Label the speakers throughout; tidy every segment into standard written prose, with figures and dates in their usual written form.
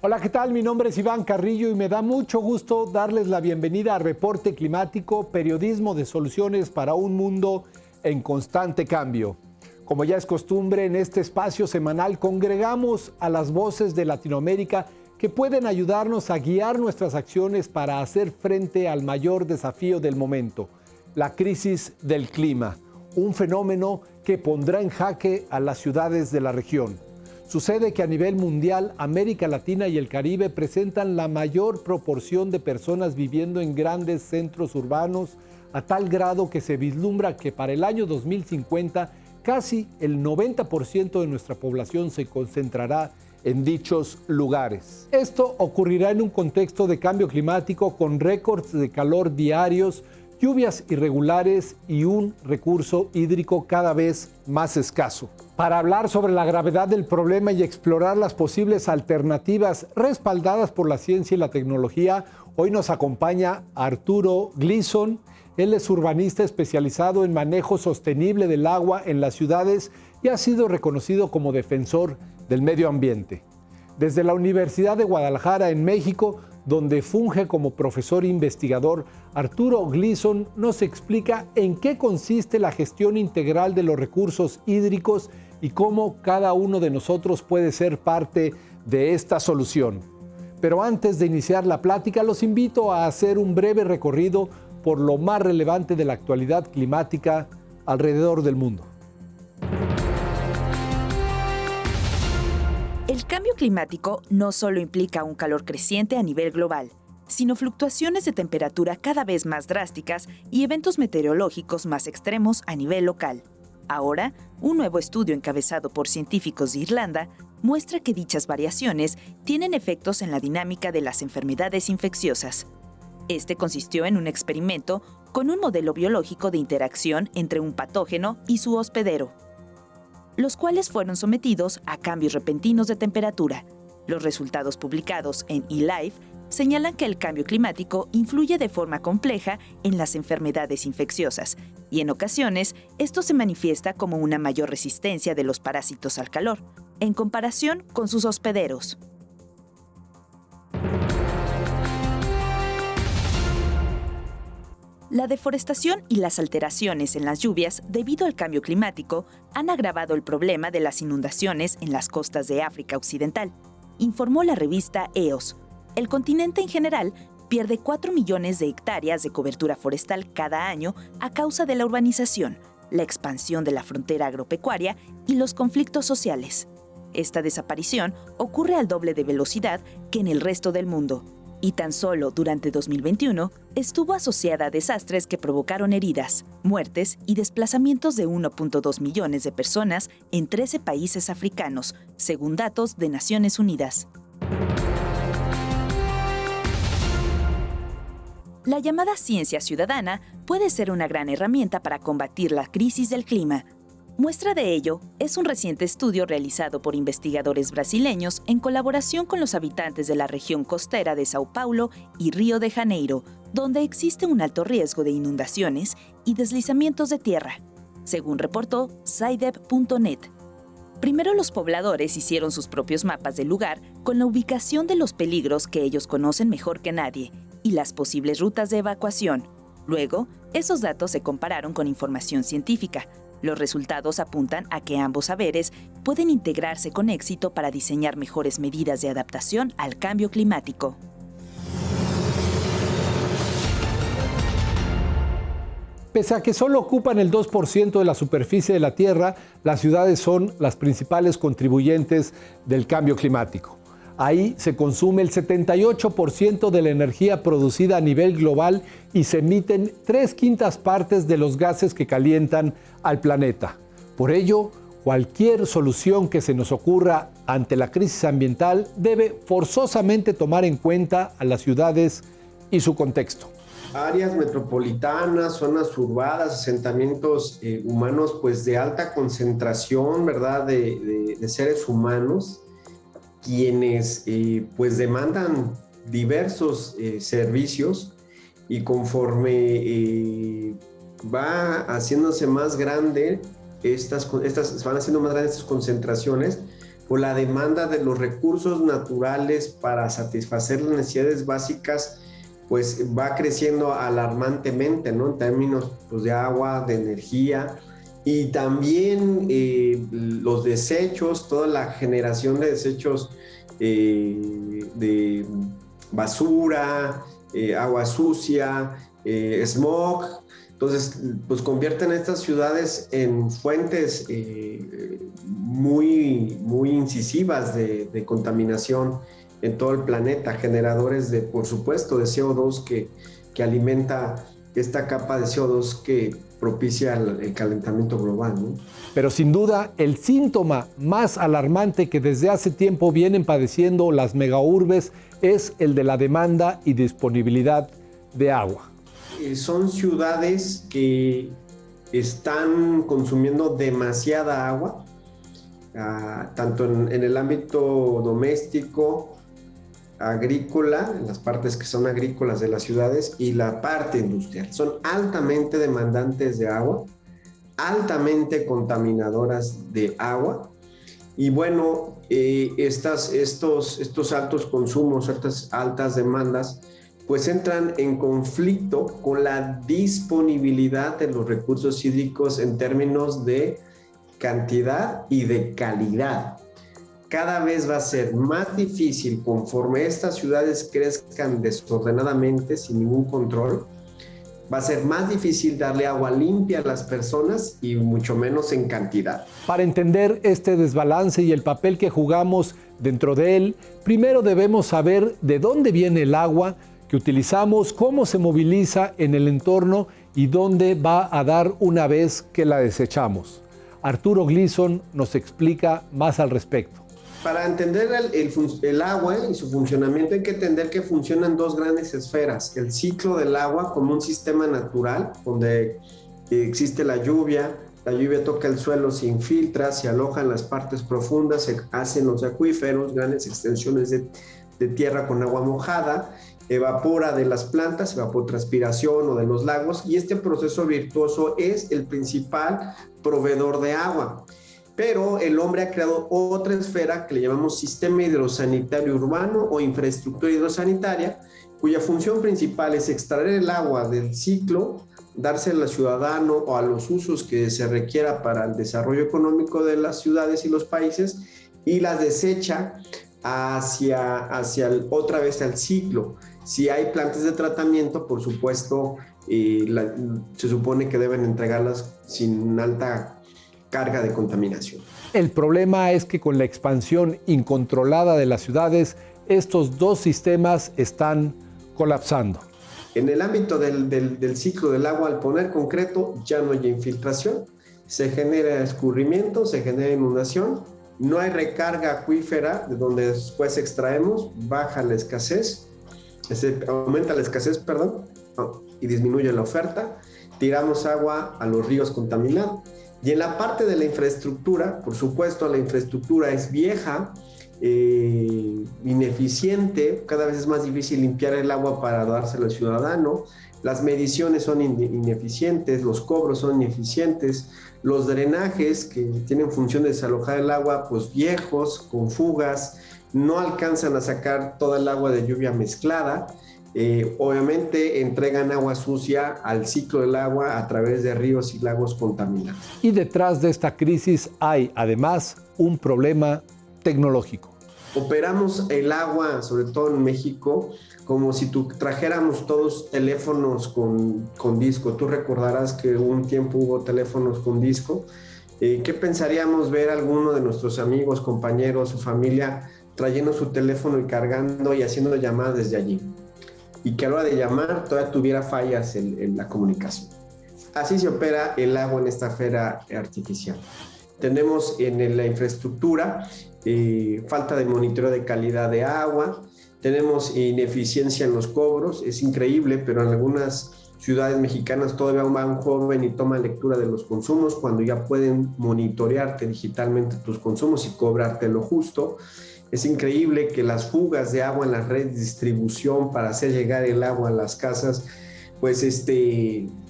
Speaker 1: Hola, ¿qué tal? Mi nombre es Iván Carrillo y me da mucho gusto darles la bienvenida a Reporte Climático, periodismo de soluciones para un mundo en constante cambio. Como ya es costumbre, en este espacio semanal congregamos a las voces de Latinoamérica que pueden ayudarnos a guiar nuestras acciones para hacer frente al mayor desafío del momento, la crisis del clima, un fenómeno que pondrá en jaque a las ciudades de la región. Sucede que a nivel mundial, América Latina y el Caribe presentan la mayor proporción de personas viviendo en grandes centros urbanos, a tal grado que se vislumbra que para el año 2050 casi el 90% de nuestra población se concentrará en dichos lugares. Esto ocurrirá en un contexto de cambio climático con récords de calor diarios, lluvias irregulares y un recurso hídrico cada vez más escaso. Para hablar sobre la gravedad del problema y explorar las posibles alternativas respaldadas por la ciencia y la tecnología, hoy nos acompaña Arturo Gleason. Él es urbanista especializado en manejo sostenible del agua en las ciudades y ha sido reconocido como defensor del medio ambiente. Desde la Universidad de Guadalajara, en México, donde funge como profesor investigador, Arturo Gleason nos explica en qué consiste la gestión integral de los recursos hídricos y cómo cada uno de nosotros puede ser parte de esta solución. Pero antes de iniciar la plática, los invito a hacer un breve recorrido por lo más relevante de la actualidad climática alrededor del mundo.
Speaker 2: El cambio climático no solo implica un calor creciente a nivel global, sino fluctuaciones de temperatura cada vez más drásticas y eventos meteorológicos más extremos a nivel local. Ahora, un nuevo estudio encabezado por científicos de Irlanda muestra que dichas variaciones tienen efectos en la dinámica de las enfermedades infecciosas. Este consistió en un experimento con un modelo biológico de interacción entre un patógeno y su hospedero, los cuales fueron sometidos a cambios repentinos de temperatura. Los resultados publicados en eLife señalan que el cambio climático influye de forma compleja en las enfermedades infecciosas, y en ocasiones esto se manifiesta como una mayor resistencia de los parásitos al calor, en comparación con sus hospederos. La deforestación y las alteraciones en las lluvias debido al cambio climático han agravado el problema de las inundaciones en las costas de África Occidental, informó la revista EOS. El continente en general pierde 4 millones de hectáreas de cobertura forestal cada año a causa de la urbanización, la expansión de la frontera agropecuaria y los conflictos sociales. Esta desaparición ocurre al doble de velocidad que en el resto del mundo, y tan solo durante 2021 estuvo asociada a desastres que provocaron heridas, muertes y desplazamientos de 1.2 millones de personas en 13 países africanos, según datos de Naciones Unidas. La llamada ciencia ciudadana puede ser una gran herramienta para combatir la crisis del clima. Muestra de ello es un reciente estudio realizado por investigadores brasileños en colaboración con los habitantes de la región costera de Sao Paulo y Río de Janeiro, donde existe un alto riesgo de inundaciones y deslizamientos de tierra, según reportó SciDev.net. Primero los pobladores hicieron sus propios mapas del lugar con la ubicación de los peligros que ellos conocen mejor que nadie y las posibles rutas de evacuación. Luego, esos datos se compararon con información científica. Los resultados apuntan a que ambos saberes pueden integrarse con éxito para diseñar mejores medidas de adaptación al cambio climático.
Speaker 1: Pese a que solo ocupan el 2% de la superficie de la Tierra, las ciudades son las principales contribuyentes del cambio climático. Ahí se consume el 78% de la energía producida a nivel global y se emiten 3/5 partes de los gases que calientan al planeta. Por ello, cualquier solución que se nos ocurra ante la crisis ambiental debe forzosamente tomar en cuenta a las ciudades y su contexto.
Speaker 3: Áreas metropolitanas, zonas urbanas, asentamientos humanos pues de alta concentración, ¿verdad? de seres humanos, quienes pues demandan diversos servicios, y conforme va haciéndose más grande, van haciendo más grandes estas concentraciones, o la demanda de los recursos naturales para satisfacer las necesidades básicas, pues va creciendo alarmantemente, ¿no? En términos pues, de agua, de energía, y también los desechos, toda la generación de desechos de basura, agua sucia, smog. Entonces, pues convierten estas ciudades en fuentes muy incisivas de contaminación en todo el planeta, generadores de, por supuesto, de CO2 que alimenta esta capa de CO2 que propicia el calentamiento global, ¿no?
Speaker 1: Pero sin duda, el síntoma más alarmante que desde hace tiempo vienen padeciendo las megaurbes es el de la demanda y disponibilidad de agua.
Speaker 3: Son ciudades que están consumiendo demasiada agua, tanto en el ámbito doméstico, agrícola, en las partes que son agrícolas de las ciudades, y la parte industrial. Son altamente demandantes de agua, altamente contaminadoras de agua, y bueno, estos altos consumos, estas altas demandas, pues entran en conflicto con la disponibilidad de los recursos hídricos en términos de cantidad y de calidad. Cada vez va a ser más difícil, conforme estas ciudades crezcan desordenadamente, sin ningún control, va a ser más difícil darle agua limpia a las personas y mucho menos en cantidad.
Speaker 1: Para entender este desbalance y el papel que jugamos dentro de él, primero debemos saber de dónde viene el agua que utilizamos, cómo se moviliza en el entorno y dónde va a dar una vez que la desechamos. Arturo Gleason nos explica más al respecto.
Speaker 3: Para entender el agua y su funcionamiento hay que entender que funcionan dos grandes esferas. El ciclo del agua como un sistema natural, donde existe la lluvia toca el suelo, se infiltra, se aloja en las partes profundas, se hacen los acuíferos, grandes extensiones de tierra con agua mojada, evapora de las plantas, evapotranspiración o de los lagos, y este proceso virtuoso es el principal proveedor de agua. Pero el hombre ha creado otra esfera que le llamamos sistema hidrosanitario urbano o infraestructura hidrosanitaria, cuya función principal es extraer el agua del ciclo, dársela al ciudadano o a los usos que se requiera para el desarrollo económico de las ciudades y los países, y las desecha otra vez al ciclo. Si hay plantas de tratamiento, por supuesto, se supone que deben entregarlas sin alta carga de contaminación.
Speaker 1: El problema es que con la expansión incontrolada de las ciudades, estos dos sistemas están colapsando.
Speaker 3: En el ámbito del ciclo del agua, al poner concreto, ya no hay infiltración, se genera escurrimiento, se genera inundación, no hay recarga acuífera de donde después extraemos, baja la escasez, aumenta la escasez, y disminuye la oferta, tiramos agua a los ríos contaminados. Y en la parte de la infraestructura, por supuesto, la infraestructura es vieja, ineficiente, cada vez es más difícil limpiar el agua para dárselo al ciudadano, las mediciones son ineficientes, los cobros son ineficientes, los drenajes que tienen función de desalojar el agua, pues viejos, con fugas, no alcanzan a sacar toda el agua de lluvia mezclada. Obviamente entregan agua sucia al ciclo del agua a través de ríos y lagos contaminados.
Speaker 1: Y detrás de esta crisis hay además un problema tecnológico.
Speaker 3: Operamos el agua, sobre todo en México, como si trajéramos todos teléfonos con disco. Tú recordarás que un tiempo hubo teléfonos con disco. ¿Qué pensaríamos ver a alguno de nuestros amigos, compañeros o familia trayendo su teléfono y cargando y haciendo llamadas desde allí? Y que a la hora de llamar todavía tuviera fallas en la comunicación. Así se opera el agua en esta esfera artificial. Tenemos en la infraestructura falta de monitoreo de calidad de agua, tenemos ineficiencia en los cobros, es increíble, pero en algunas ciudades mexicanas todavía va un joven y toma lectura de los consumos cuando ya pueden monitorearte digitalmente tus consumos y cobrarte lo justo. Es increíble que las fugas de agua en la red de distribución para hacer llegar el agua a las casas, pues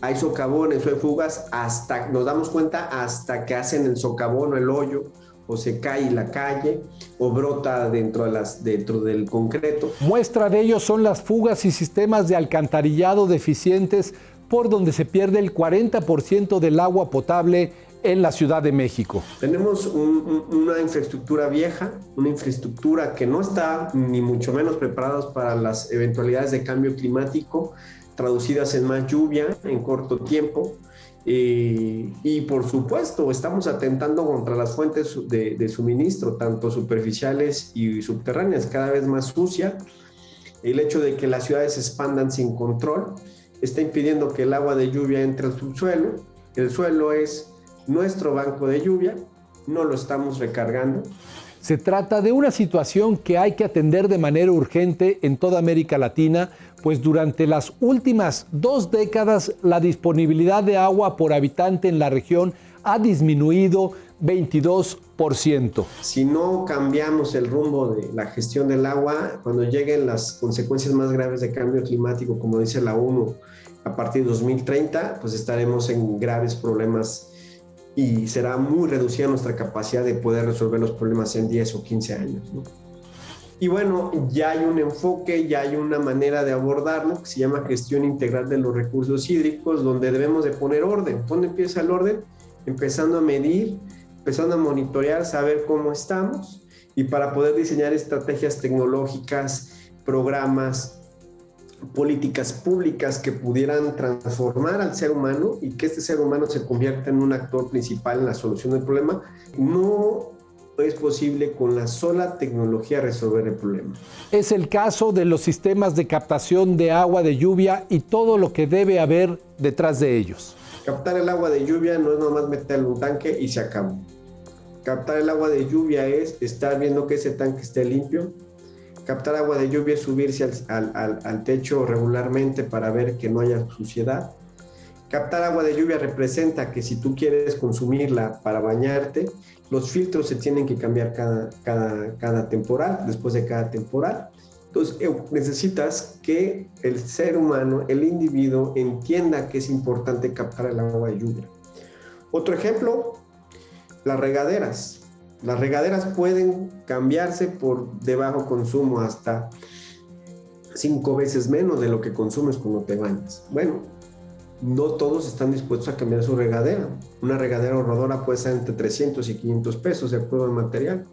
Speaker 3: hay socavones o hay fugas nos damos cuenta hasta que hacen el socavón o el hoyo o se cae la calle, o brota dentro del concreto.
Speaker 1: Muestra de ello son las fugas y sistemas de alcantarillado deficientes por donde se pierde el 40% del agua potable en la Ciudad de México.
Speaker 3: Tenemos una infraestructura vieja, una infraestructura que no está ni mucho menos preparados para las eventualidades de cambio climático, traducidas en más lluvia en corto tiempo. Y por supuesto estamos atentando contra las fuentes de suministro, tanto superficiales y subterráneas, cada vez más sucia. El hecho de que las ciudades se expandan sin control está impidiendo que el agua de lluvia entre al subsuelo. El suelo es nuestro banco de lluvia, no lo estamos recargando.
Speaker 1: Se trata de una situación que hay que atender de manera urgente en toda América Latina, pues durante las últimas 2 décadas la disponibilidad de agua por habitante en la región ha disminuido 22%.
Speaker 3: Si no cambiamos el rumbo de la gestión del agua, cuando lleguen las consecuencias más graves de cambio climático, como dice la ONU, a partir de 2030, pues estaremos en graves problemas y será muy reducida nuestra capacidad de poder resolver los problemas en 10 o 15 años, ¿no? Y bueno, ya hay un enfoque, ya hay una manera de abordarlo que se llama gestión integral de los recursos hídricos, donde debemos de poner orden. ¿Dónde empieza el orden? Empezando a medir, empezando a monitorear, saber cómo estamos y para poder diseñar estrategias tecnológicas, programas, políticas públicas que pudieran transformar al ser humano y que este ser humano se convierta en un actor principal en la solución del problema. No es posible con la sola tecnología resolver el problema.
Speaker 1: Es el caso de los sistemas de captación de agua de lluvia y todo lo que debe haber detrás de ellos.
Speaker 3: Captar el agua de lluvia no es nomás meterle un tanque y se acabó. Captar el agua de lluvia es estar viendo que ese tanque esté limpio. Captar agua de lluvia es subirse al techo regularmente para ver que no haya suciedad. Captar agua de lluvia representa que si tú quieres consumirla para bañarte, los filtros se tienen que cambiar cada temporal, después de cada temporal. Entonces necesitas que el ser humano, el individuo, entienda que es importante captar el agua de lluvia. Otro ejemplo, las regaderas. Las regaderas pueden cambiarse por de bajo consumo hasta 5 veces menos de lo que consumes cuando te bañas. Bueno, no todos están dispuestos a cambiar su regadera. Una regadera ahorradora puede ser entre 300 y 500 pesos de acuerdo al material.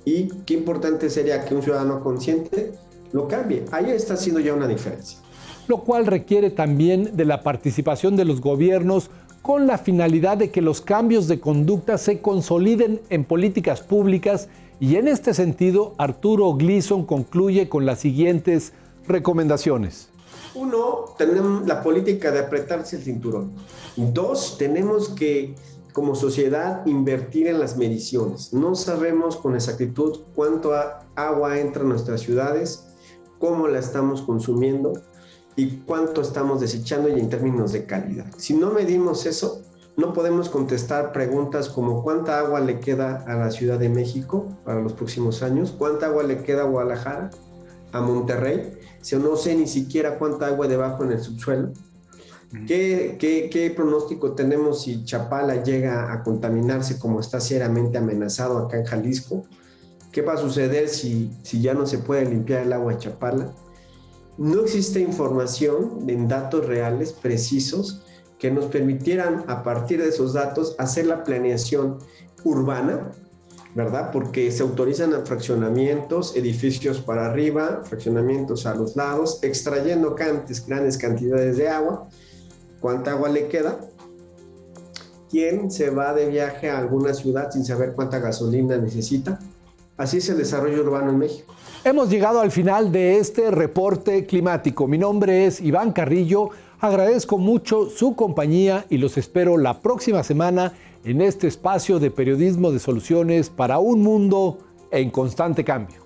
Speaker 3: Y qué importante sería que un ciudadano consciente lo cambie. Ahí está haciendo ya una diferencia.
Speaker 1: Lo cual requiere también de la participación de los gobiernos con la finalidad de que los cambios de conducta se consoliden en políticas públicas y en este sentido Arturo Gleason concluye con las siguientes recomendaciones.
Speaker 3: 1, tenemos la política de apretarse el cinturón. 2, tenemos que como sociedad invertir en las mediciones. No sabemos con exactitud cuánto agua entra en nuestras ciudades, cómo la estamos consumiendo y cuánto estamos desechando y en términos de calidad. Si no medimos eso, no podemos contestar preguntas como cuánta agua le queda a la Ciudad de México para los próximos años, cuánta agua le queda a Guadalajara, a Monterrey, si no sé ni siquiera cuánta agua hay debajo en el subsuelo. ¿Qué pronóstico tenemos si Chapala llega a contaminarse como está seriamente amenazado acá en Jalisco? ¿Qué va a suceder si ya no se puede limpiar el agua de Chapala? No existe información en datos reales, precisos, que nos permitieran, a partir de esos datos, hacer la planeación urbana, ¿verdad? Porque se autorizan fraccionamientos, edificios para arriba, fraccionamientos a los lados, extrayendo grandes cantidades de agua. ¿Cuánta agua le queda? ¿Quién se va de viaje a alguna ciudad sin saber cuánta gasolina necesita? Así es el desarrollo urbano en México.
Speaker 1: Hemos llegado al final de este reporte climático. Mi nombre es Iván Carrillo. Agradezco mucho su compañía y los espero la próxima semana en este espacio de periodismo de soluciones para un mundo en constante cambio.